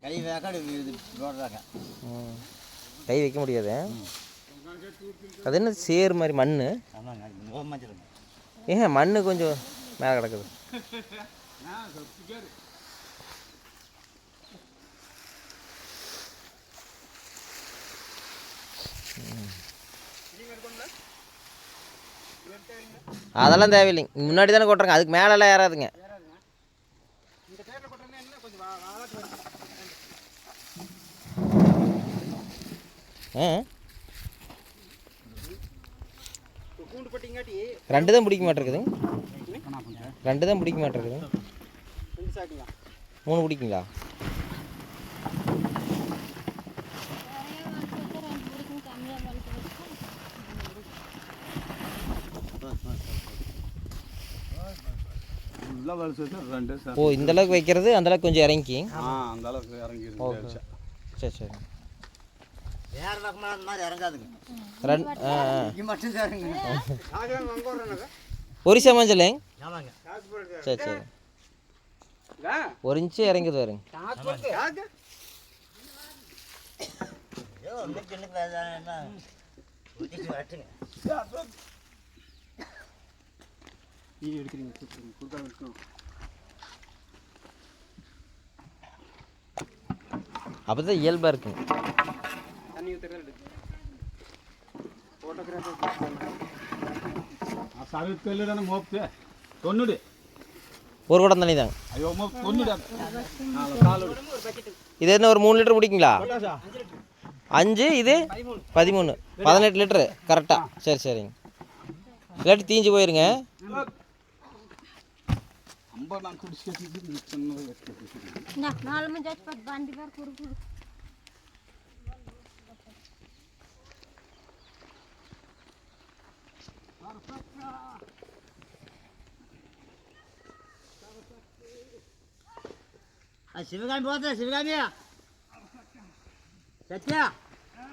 கை வேக்காடு போடுறாங்க. கை வைக்க முடியாது. அது என்ன சேர் மாதிரி மண்? ஏன் மண் கொஞ்சம் மேலே கிடக்குது. அதெல்லாம் தேவையில்லைங்க. முன்னாடி தானே கொட்டுறாங்க, அதுக்கு மேலெல்லாம் ஏறாதுங்க. ரெண்டு தான் பிடிக்க மாட்டேருக்குது. ரெண்டு தான் பிடிக்க மாட்டேருக்குது. 3 பிடிக்குங்களா? ஓ, இந்த அளவுக்கு வைக்கிறது அந்த அளவுக்கு கொஞ்சம் இறங்கி அந்த அளவுக்கு இறங்கி. சரி சரி. வேற பக்கமா அந்த மாதிரி இறங்காதுங்க. ஒரிசா மஞ்சள். ஆமாங்க. சரி சரி. 1 இன்ச்சு இறங்குது வருங்க. அப்பதான் இயல்பா இருக்குங்க. ஒரு குடம் தண்ணி தாங்க. இது என்ன ஒரு 3 லிட்டர் பிடிக்குங்களா? 5, இது 13, 18 லிட்டரு கரெக்டாக. சரி சரிங்க. இல்லாட்டி தீஞ்சு போயிருங்க. சிவகாமி போதா? சிவகாமியா சத்யா